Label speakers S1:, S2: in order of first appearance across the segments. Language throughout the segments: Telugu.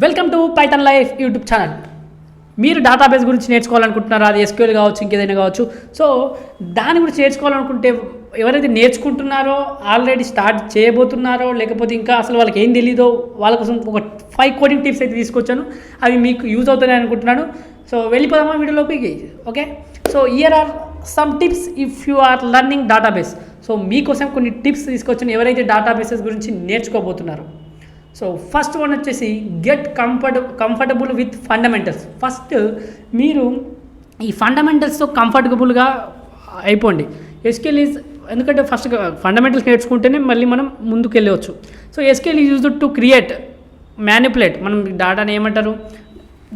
S1: Welcome to Python life YouTube channel. మీరు డేటాబేస్ గురించి నేర్చుకోవాలనుకుంటున్నారా? అది ఎస్క్యూఎల్ కావచ్చు, ఇంకేదైనా కావచ్చు. సో దాని గురించి నేర్చుకోవాలనుకుంటే ఎవరైతే నేర్చుకుంటున్నారో, ఆల్రెడీ స్టార్ట్ చేయబోతున్నారో, లేకపోతే ఇంకా అసలు వాళ్ళకి ఏం తెలీదో వాళ్ళ కోసం ఒక 5 కోడింగ్ టిప్స్ అయితే తీసుకొచ్చాను. అవి మీకు యూజ్ అవుతాయని అనుకుంటున్నాను. సో వెళ్ళిపోదామా వీడియోలోకి? Okay, so here are some tips if you are learning database. So మీకోసం కొన్ని టిప్స్ తీసుకొచ్చాను ఎవరైతే డేటాబేసెస్ గురించి నేర్చుకోబోతున్నారో. సో ఫస్ట్ వన్ వచ్చేసి get comfortable with fundamentals. First మీరు ఈ ఫండమెంటల్స్తో కంఫర్టబుల్గా అయిపోండి. ఎస్క్యూఎల్ ఈజ్, ఎందుకంటే ఫస్ట్ ఫండమెంటల్స్ నేర్చుకుంటేనే మళ్ళీ మనం ముందుకు వెళ్ళవచ్చు. So SQL is used to create, manipulate. మనం డేటాని ఏమంటారు,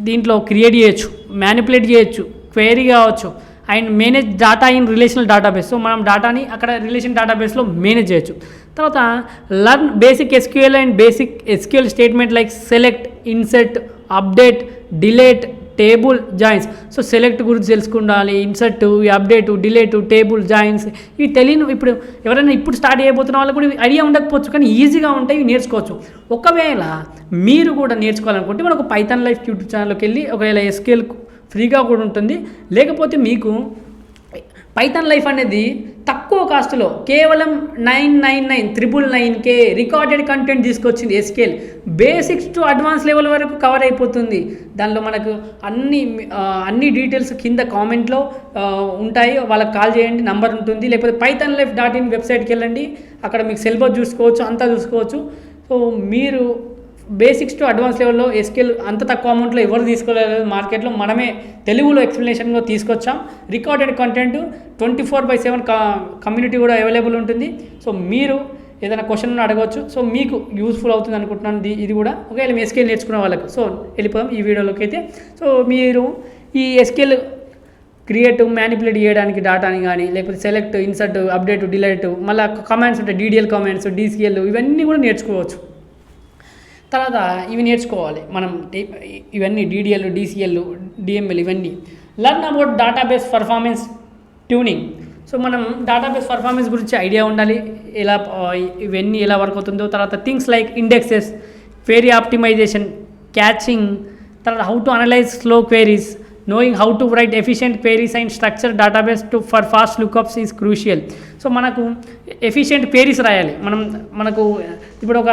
S1: దీంట్లో క్రియేట్ చేయొచ్చు, మ్యానిపులేట్ చేయొచ్చు, క్వైరీ కావచ్చు, and manage data in relational database. So మనం డేటాని అక్కడ రిలేషన్ డేటాబేస్లో మేనేజ్ చేయొచ్చు. తర్వాత learn basic SQL and basic SQL statement like select, insert, update, delete, table, joins. So select గురించి తెలుసుకుండాలి, insert, update, delete, table, joins. ఇవి తెలియని ఇప్పుడు ఎవరైనా ఇప్పుడు స్టార్ట్ చేయబోతున్న వాళ్ళకు కూడా ఐడియా ఉండకపోవచ్చు, కానీ ఈజీగా ఉంటాయి, ఇవి నేర్చుకోవచ్చు. ఒకవేళ మీరు కూడా నేర్చుకోవాలనుకుంటే మనకు పైథాన్ లైఫ్ యూట్యూబ్ ఛానల్లోకి వెళ్ళి ఒకవేళ ఎస్క్యూఎల్ ఫ్రీగా కూడా ఉంటుంది. లేకపోతే మీకు పైథాన్ లైఫ్ అనేది తక్కువ కాస్ట్లో కేవలం 999,999K రికార్డెడ్ కంటెంట్ తీసుకొచ్చింది. SQL basics to advance level వరకు కవర్ అయిపోతుంది. దానిలో మనకు అన్ని డీటెయిల్స్ కింద కామెంట్లో ఉంటాయి, వాళ్ళకి కాల్ చేయండి, నంబర్ ఉంటుంది. లేకపోతే pythonlife.in వెబ్సైట్కి వెళ్ళండి, అక్కడ మీకు సిలబస్ చూసుకోవచ్చు, అంతా చూసుకోవచ్చు. సో మీరు బేసిక్స్ టు అడ్వాన్స్ లెవెల్లో ఎస్క్యూఎల్ అంత తక్కువ అమౌంట్లో ఎవరు తీసుకోలేదు మార్కెట్లో. మనమే తెలుగులో ఎక్స్ప్లెనేషన్గా తీసుకొచ్చాం. రికార్డెడ్ కంటెంట్ 24/7 కమ్యూనిటీ కూడా అవైలబుల్ ఉంటుంది. సో మీరు ఏదైనా క్వశ్చన్ అడగవచ్చు. సో మీకు యూస్ఫుల్ అవుతుంది అనుకుంటున్నాను ఇది కూడా, ఒకవేళ మీ ఎస్క్యూఎల్ నేర్చుకునే వాళ్ళకు. సో వెళ్ళిపోదాం ఈ వీడియోలోకి అయితే. సో మీరు ఈ ఎస్క్యూఎల్ క్రియేట్, మ్యానిపులేట్ చేయడానికి డేటాని కానీ, లేకపోతే సెలెక్ట్, ఇన్సర్ట్, అప్డేట్, డిలీట్, మళ్ళీ కమాండ్స్ ఉంటాయి, DDL కమాండ్స్, DCL, ఇవన్నీ కూడా నేర్చుకోవచ్చు. తర్వాత ఇవి నేర్చుకోవాలి మనం, ఇవన్నీ DDL, DCL, DML, ఇవన్నీ. Learn about database performance tuning. So మనం డేటాబేస్ పర్ఫార్మెన్స్ గురించి ఐడియా ఉండాలి, ఎలా ఇవన్నీ ఎలా వర్క్ అవుతుందో. తర్వాత things like indexes, query optimisation, caching, తర్వాత how to analyse slow queries, knowing how to write efficient queries and structure database for fast lookups is crucial. So మనకు ఎఫిషియెంట్ క్వెరీస్ రాయాలి. మనకు ఇప్పుడు ఒక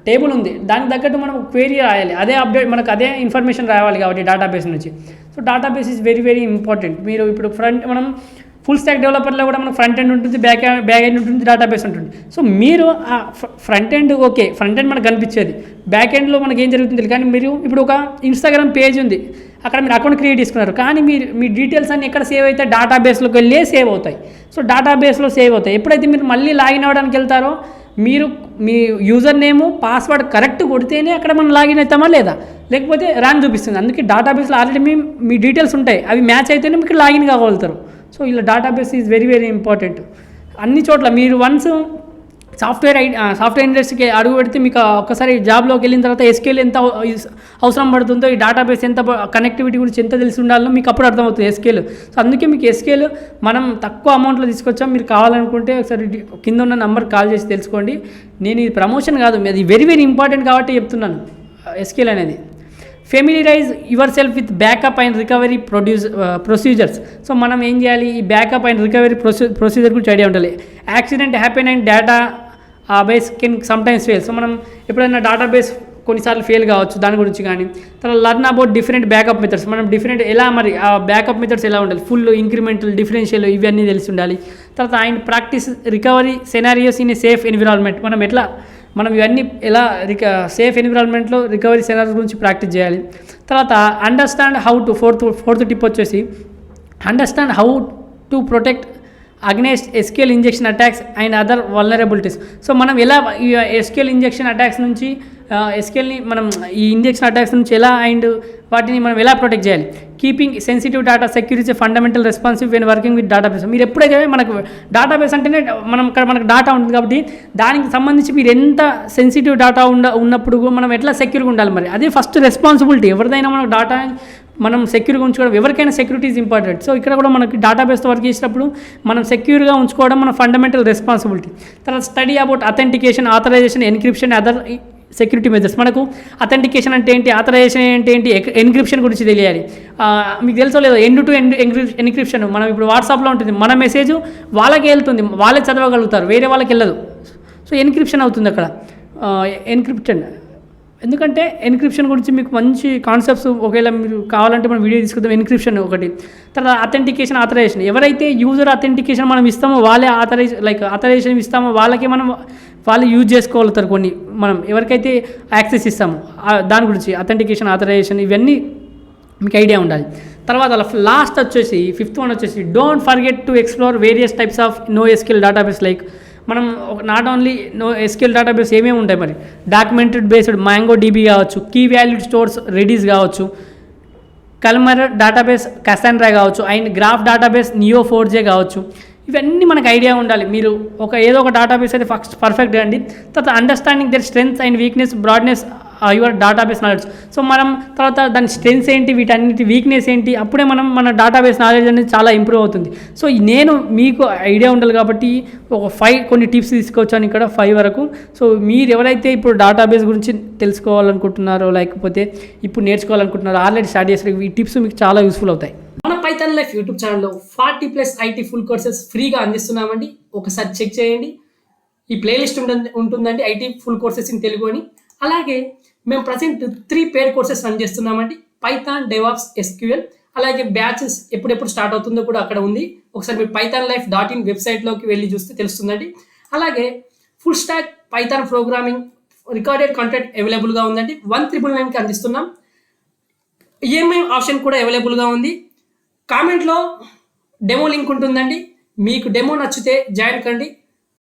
S1: టేబుల్ ఉంది, దానికి తగ్గట్టు మనం క్వెరీ రాయాలి, అదే అప్డేట్ మనకు అదే ఇన్ఫర్మేషన్ రావాలి కాబట్టి డేటాబేస్ నుంచి. So database is very very important. మీరు ఇప్పుడు మనం ఫుల్ స్టాక్ డెవలపర్లో కూడా మనకు ఫ్రంట్ ఎండ్ ఉంటుంది, బ్యాక్ ఎండ్ ఉంటుంది, డేటాబేస్ ఉంటుంది. సో మీరు ఆ front end okay, front end మనకు కనిపించేది, బ్యాక్ ఎండ్లో మనకి ఏం జరుగుతుంది. కానీ మీరు ఇప్పుడు ఒక ఇన్స్టాగ్రామ్ పేజ్ ఉంది, అక్కడ మీరు అకౌంట్ క్రియేట్ చేసుకున్నారు, కానీ మీ డీటెయిల్స్ అన్ని ఎక్కడ సేవ్ అవుతాయి, డేటాబేస్లోకి వెళ్ళే సేవ్ అవుతాయి. సో డేటాబేస్లో సేవ్ అవుతాయి. ఎప్పుడైతే మీరు మళ్ళీ లాగిన్ అవ్వడానికి వెళ్తారో, మీరు మీ యూజర్ నేము, పాస్వర్డ్ కరెక్ట్ కొడితేనే అక్కడ మనం లాగిన్ అవుతామా లేదా, లేకపోతే ర్యాంక్ చూపిస్తుంది. అందుకే డేటాబేస్లో ఆల్రెడీ మీ డీటెయిల్స్ ఉంటాయి, అవి మ్యాచ్ అయితేనే మీకు లాగిన్ కాగలుగుతారు. సో ఇలా database is very very important. అన్ని చోట్ల మీరు వన్స్ సాఫ్ట్వేర్ ఇండస్ట్రీకి అడుగు పెడితే మీకు ఒక్కసారి జాబ్లోకి వెళ్ళిన తర్వాత ఎస్క్యూఎల్ ఎంత అవసరం పడుతుందో, ఈ డేటాబేస్ ఎంత కనెక్టివిటీ గురించి ఎంత తెలిసి ఉండాలో మీకు అప్పుడు అర్థమవుతుంది ఎస్క్యూఎల్. సో అందుకే మీకు ఎస్క్యూఎల్ మనం తక్కువ అమౌంట్లో తీసుకొచ్చాం. మీరు కావాలనుకుంటే ఒకసారి కింద ఉన్న నెంబర్ కాల్ చేసి తెలుసుకోండి. నేను ఇది ప్రమోషన్ కాదు, అది వెరీ వెరీ ఇంపార్టెంట్ కాబట్టి చెప్తున్నాను ఎస్క్యూఎల్ అనేది. Familiarise yourself with backup and recovery procedures. So మనం ఏం చేయాలి, ఈ బ్యాకప్ అండ్ రికవరీ ప్రొసీజర్ గురించి ఐడియా ఉండాలి. Accident happen and database can sometimes fail. So మనం ఎప్పుడైనా డేటాబేస్ కొన్నిసార్లు ఫెయిల్ కావచ్చు, దాని గురించి కానీ. తర్వాత learn about different backup methods. మనం డిఫరెంట్ ఎలా మరి ఆ బ్యాకప్ మెథడ్స్ ఎలా ఉండాలి, ఫుల్, ఇంక్రిమెంటల్, డిఫరెన్షియల్, ఇవన్నీ తెలిసి ఉండాలి. తర్వాత and practise recovery scenarios in a safe environment. మనం ఇవన్నీ ఎలా సేఫ్ ఎన్విరాన్మెంట్లో రికవరీ సెనారియోస్ గురించి ప్రాక్టీస్ చేయాలి. తర్వాత understand how to fourth tip వచ్చేసి understand how to protect against SQL injection attacks and other vulnerabilities. So మనం ఎలా ఈ ఎస్క్యూఎల్ ఇంజెక్షన్ అటాక్స్ నుంచి ఎస్క్యూఎల్ని మనం ఈ ఇంజెక్షన్ అటాక్స్ నుంచి ఎలా అండ్ వాటిని మనం ఎలా ప్రొటెక్ట్ చేయాలి. Keeping sensitive data secure is fundamental responsive when working with database. మీరు ఎప్పుడైతే మనకు డేటాబేస్ అంటేనే మనకు డేటా ఉంటుంది కాబట్టి దానికి సంబంధించి మీరు ఎంత సెన్సిటివ్ డేటా ఉన్నప్పుడు మనం ఎట్లా సెక్యూర్గా ఉండాలి, మరి అదే ఫస్ట్ రెస్పాన్సిబిలిటీ. ఎవరిదైనా మనకు డేటా మనం సెక్యూర్గా ఉంచుకోవడం, ఎవరికైనా సెక్యూరిటీ ఈజ్ ఇంపార్టెంట్. సో ఇక్కడ కూడా మనకి డేటాబేస్తో వర్క్ చేసినప్పుడు మనం సెక్యూర్గా ఉంచుకోవడం మన ఫండమెంటల్ రెస్పాన్సిబిలిటీ. తర్వాత study about authentication, authorisation, encryption, other security measures. మనకు అథెంటికేషన్ అంటే ఏంటి, ఆథరైజేషన్ అంటే ఏంటి, ఎన్క్రిప్షన్ గురించి తెలియాలి. మీకు తెలుసో లేదో ఎండ్ టు ఎండ్ ఎన్క్రిప్షన్. మనం ఇప్పుడు వాట్సాప్లో ఉంటుంది, మన మెసేజ్ వాళ్ళకే వెళ్తుంది, వాళ్ళే చదవగలుగుతారు, వేరే వాళ్ళకి వెళ్ళదు. సో ఎన్క్రిప్షన్ అవుతుంది అక్కడ, ఎన్క్రిప్షన్. ఎందుకంటే ఎన్క్రిప్షన్ గురించి మీకు మంచి కాన్సెప్ట్స్ ఒకవేళ మీరు కావాలంటే మనం వీడియో తీసుకుందాం. ఎన్క్రిప్షన్ ఒకటి, తర్వాత అథెంటికేషన్, ఆథరైజేషన్. ఎవరైతే యూజర్ అథెంటికేషన్ మనం ఇస్తామో వాళ్ళే ఆథరైజేషన్ ఇస్తామో వాళ్ళకే వాళ్ళు యూజ్ చేసుకోగలుగుతారు కొన్ని. మనం ఎవరికైతే యాక్సెస్ ఇస్తామో దాని గురించి అథెంటికేషన్, ఆథరైజేషన్ ఇవన్నీ మీకు ఐడియా ఉండాలి. తర్వాత లాస్ట్ వచ్చేసి 5th వన్ వచ్చేసి don't forget to explore various types of NoSQL database. Like మనం నాట్ ఓన్లీ NoSQL డేటాబేస్ ఏమేమి ఉంటాయి మరి, డాక్యుమెంటెడ్ బేస్డ్ MongoDB కావచ్చు, కీ వాల్యూడ్ స్టోర్స్ రెడీస్ కావచ్చు, కల్మర్ డేటాబేస్ కసాండ్రా కావచ్చు, అండ్ గ్రాఫ్ డేటాబేస్ Neo4j కావచ్చు. ఇవన్నీ మనకు ఐడియా ఉండాలి. మీరు ఏదో ఒక డేటాబేస్ అయితే పర్ఫెక్ట్ అండి. తర్వాత understanding their strengths and weakness, broaden your database knowledge. So మనం తర్వాత దాని స్ట్రెంగ్స్ ఏంటి, వీటన్నిటి వీక్నెస్ ఏంటి, అప్పుడే మన డేటాబేస్ నాలెడ్జ్ అనేది చాలా ఇంప్రూవ్ అవుతుంది. సో నేను మీకు ఐడియా ఉండాలి కాబట్టి ఒక 5 కొన్ని టిప్స్ తీసుకొచ్చాను ఇక్కడ 5 వరకు. సో మీరు ఎవరైతే ఇప్పుడు డేటాబేస్ గురించి తెలుసుకోవాలనుకుంటున్నారో లేకపోతే ఇప్పుడు నేర్చుకోవాలనుకుంటున్నారో, ఆల్రెడీ స్టార్ట్ చేస్తారు, ఈ టిప్స్ మీకు చాలా యూస్ఫుల్ అవుతాయి. మన పైథాన్ లైఫ్ యూట్యూబ్ ఛానల్లో 40+ IT ఫుల్ కోర్సెస్ ఫ్రీగా అందిస్తున్నామండి. ఒకసారి చెక్ చేయండి. ఈ ప్లేలిస్ట్ ఉంటుందండి, IT full courses in Telugu అని. అలాగే మేము ప్రజెంట్ 3 పెయిడ్ కోర్సెస్ రన్ చేస్తున్నామండి. Python, DevOps, SQL. అలాగే బ్యాచెస్ ఎప్పుడెప్పుడు స్టార్ట్ అవుతుందో కూడా అక్కడ ఉంది. ఒకసారి మీరు pythonlife.in వెబ్సైట్లోకి వెళ్ళి చూస్తే తెలుస్తుందండి. అలాగే full stack Python programming recorded content అవైలబుల్గా ఉందండి. 1999కి అందిస్తున్నాం. EMI ఆప్షన్ కూడా అవైలబుల్గా ఉంది. కామెంట్లో డెమో లింక్ ఉంటుందండి. మీకు డెమో నచ్చితే జాయిన్ కండి.